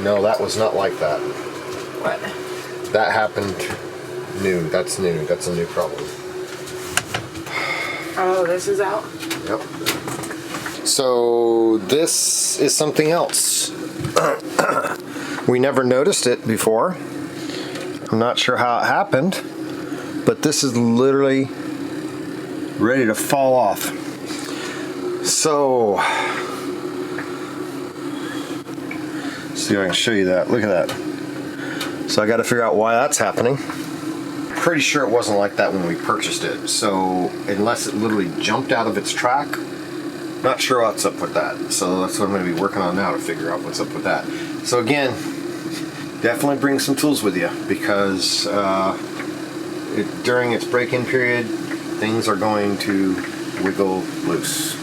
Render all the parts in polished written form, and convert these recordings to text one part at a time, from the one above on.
No, that was not like that. What? That happened new. That's new. That's a new problem. Oh, this is out? Yep. So this is something else. We never noticed it before. I'm not sure how it happened, but this is literally ready to fall off. So, see if I can show you that. Look at that. So I got to figure out why that's happening. Pretty sure it wasn't like that when we purchased it. So unless it literally jumped out of its track, not sure what's up with that. So that's what I'm going to be working on now to figure out what's up with that. So again, definitely bring some tools with you because during its break-in period, things are going to wiggle loose.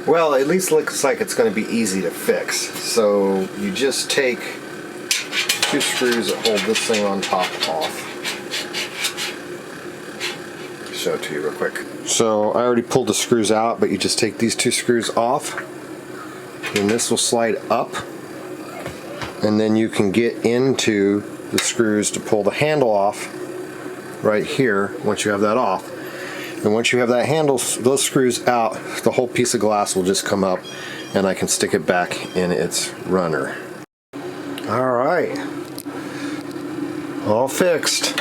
Well, at least looks like it's going to be easy to fix. So you just take 2 screws that hold this thing on top off. Show it to you real quick. So I already pulled the screws out, but you just take these 2 screws off, and this will slide up, and then you can get into the screws to pull the handle off right here once you have that off. And once you have that handle, those screws out, the whole piece of glass will just come up and I can stick it back in its runner. Alright, all fixed.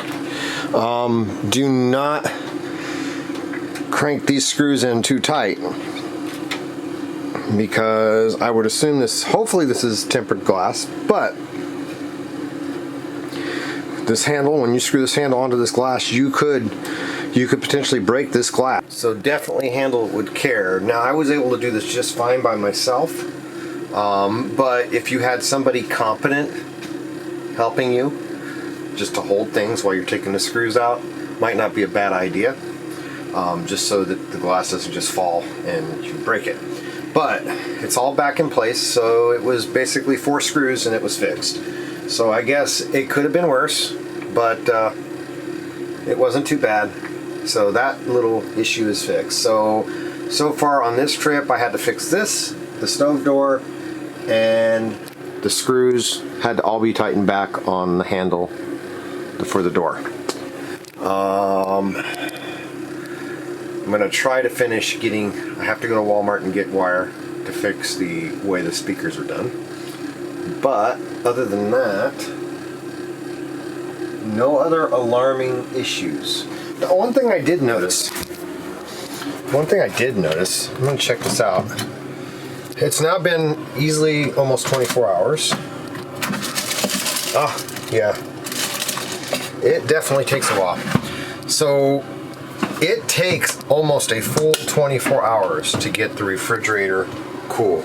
Do not crank these screws in too tight because I would assume this, hopefully this is tempered glass, but this handle, when you screw this handle onto this glass, you could potentially break this glass. So definitely handle it with care. Now I was able to do this just fine by myself, but if you had somebody competent helping you just to hold things while you're taking the screws out, might not be a bad idea, just so that the glass doesn't just fall and you break it. But it's all back in place, so it was basically 4 screws and it was fixed. So I guess it could have been worse, but it wasn't too bad. So that little issue is fixed. So far on this trip I had to fix this, the stove door, and the screws had to all be tightened back on the handle for the door. I'm going to try to finish getting, I have to go to Walmart and get wire to fix the way the speakers are done. But other than that, no other alarming issues. Now, one thing I did notice, I'm going to check this out. It's now been easily almost 24 hours. Yeah. It definitely takes a while. So it takes almost a full 24 hours to get the refrigerator cool.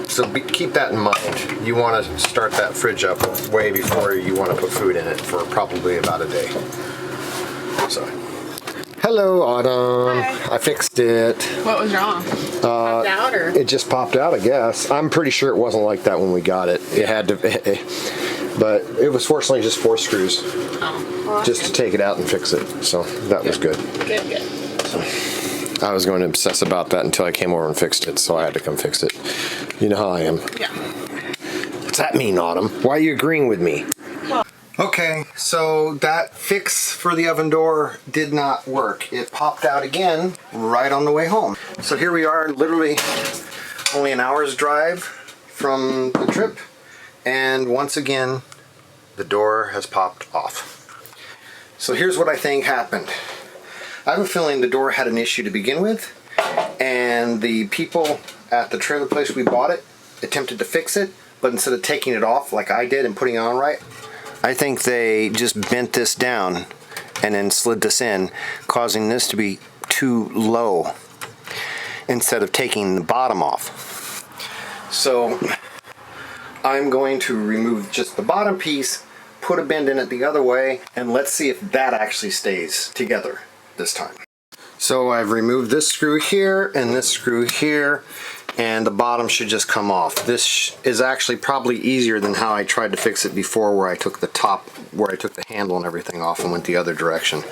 So keep that in mind. You want to start that fridge up way before you want to put food in it for probably about a day. So, hello Autumn. Hi. I fixed it. What was wrong? Popped out, or? It just popped out, I guess. I'm pretty sure it wasn't like that when we got it. It had to, but it was fortunately just 4 screws. Oh, well, just to take it out and fix it. So that was good. Good. So, I was going to obsess about that until I came over and fixed it, so I had to come fix it. You know how I am. Yeah. What's that mean, Autumn? Why are you agreeing with me? Well. Okay, so that fix for the oven door did not work. It popped out again right on the way home. So here we are, literally only an hour's drive from the trip, and once again, the door has popped off. So here's what I think happened. I have a feeling the door had an issue to begin with, and the people at the trailer place we bought it attempted to fix it, but instead of taking it off like I did and putting it on right, I think they just bent this down and then slid this in, causing this to be too low instead of taking the bottom off. So I'm going to remove just the bottom piece, put a bend in it the other way, and let's see if that actually stays together this time. So I've removed this screw here and this screw here, and the bottom should just come off. This is actually probably easier than how I tried to fix it before, where I took the top, where I took the handle and everything off and went the other direction.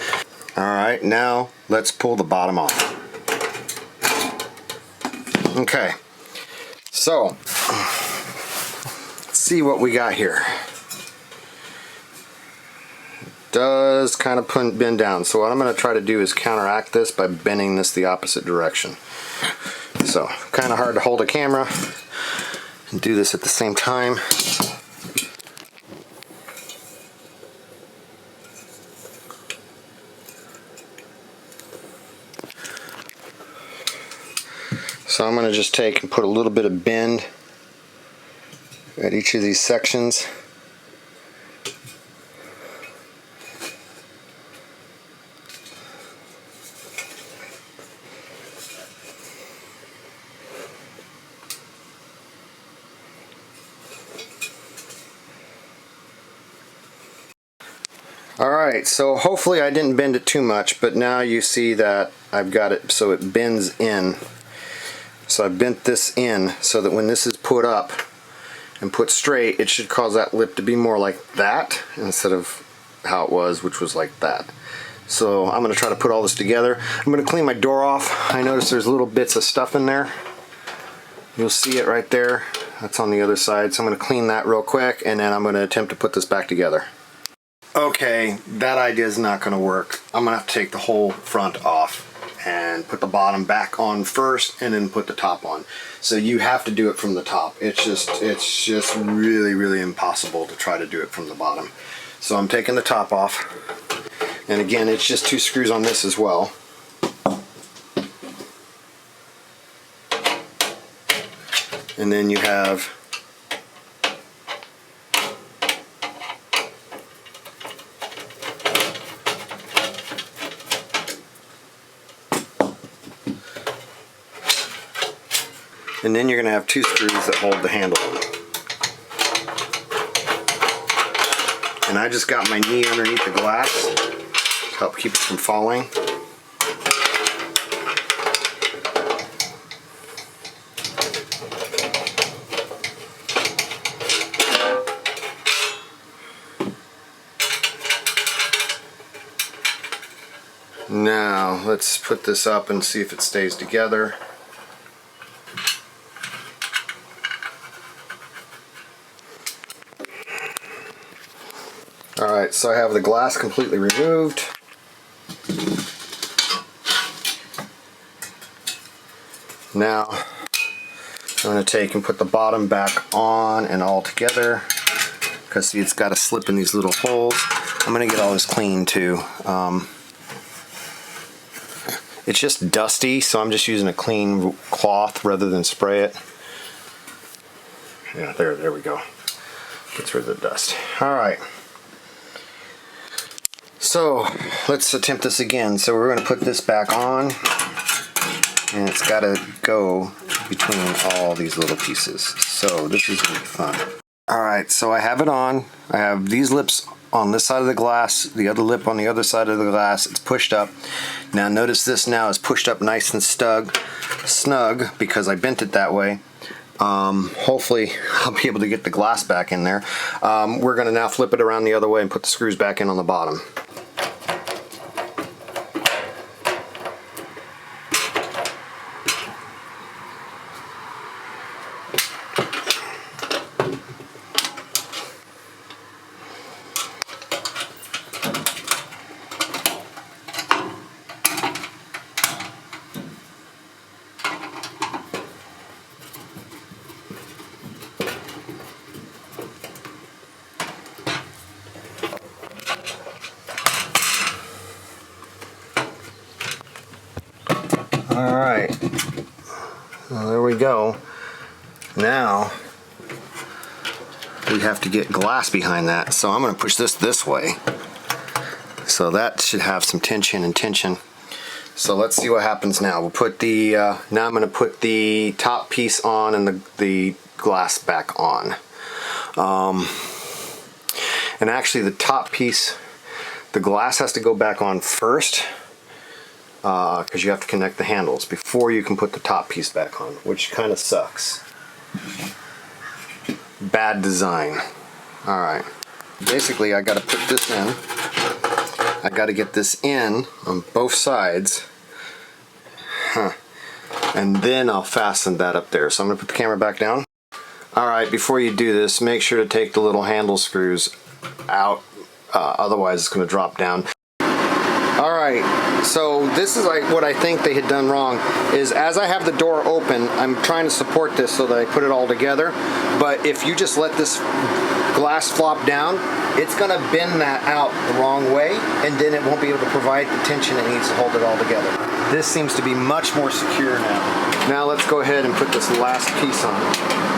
Alright, now let's pull the bottom off. Okay, So, let's see what we got here. Does kind of bend down. So what I'm going to try to do is counteract this by bending this the opposite direction. So, kind of hard to hold a camera and do this at the same time. So I'm going to just take and put a little bit of bend at each of these sections. Alright, so hopefully I didn't bend it too much, but now you see that I've got it so it bends in. So I bent this in so that when this is put up and put straight, it should cause that lip to be more like that instead of how it was, which was like that. So I'm going to try to put all this together. I'm going to clean my door off. I notice there's little bits of stuff in there. You'll see it right there. That's on the other side. So I'm going to clean that real quick, and then I'm going to attempt to put this back together. Okay, that idea is not going to work. I'm going to have to take the whole front off and put the bottom back on first and then put the top on. So you have to do it from the top. It's just really impossible to try to do it from the bottom. So I'm taking the top off, and again, it's just 2 screws on this as well. And then you have you're going to have 2 screws that hold the handle. And I just got my knee underneath the glass to help keep it from falling. Now let's put this up and see if it stays together. Alright, so I have the glass completely removed. Now I'm going to take and put the bottom back on and all together, because see, it's got to slip in these little holes. I'm going to get all this clean too. It's just dusty, so I'm just using a clean cloth rather than spray it. Yeah, there we go. Gets rid of the dust. Alright. So let's attempt this again. So we're going to put this back on, and it's got to go between all these little pieces. So this is really fun. Alright, so I have it on. I have these lips on this side of the glass, the other lip on the other side of the glass. It's pushed up. Now notice this now is pushed up nice and snug because I bent it that way. Hopefully I'll be able to get the glass back in there. We're going to now flip it around the other way and put the screws back in on the bottom. Alright, well, there we go. Now we have to get glass behind that, so I'm going to push this way. So that should have some tension and tension. So let's see what happens now. We'll put the, now I'm going to put the top piece on and the glass back on. And actually the top piece, the glass has to go back on first, because you have to connect the handles before you can put the top piece back on, which kind of sucks. Bad design. Alright, basically I got to put this in. I got to get this in on both sides. and then I'll fasten that up there. So I'm gonna put the camera back down. All right, before you do this, make sure to take the little handle screws out, otherwise it's gonna drop down. All right, so this is like what I think they had done wrong, is as I have the door open, I'm trying to support this so that I put it all together, but if you just let this glass flop down, it's gonna bend that out the wrong way, and then it won't be able to provide the tension it needs to hold it all together. This seems to be much more secure now. Now let's go ahead and put this last piece on.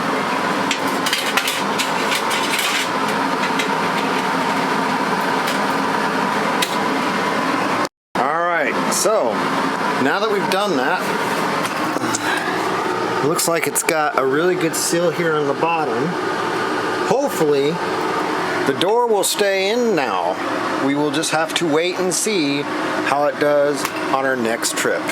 So, now that we've done that, looks like it's got a really good seal here on the bottom. Hopefully, the door will stay in now. We will just have to wait and see how it does on our next trip.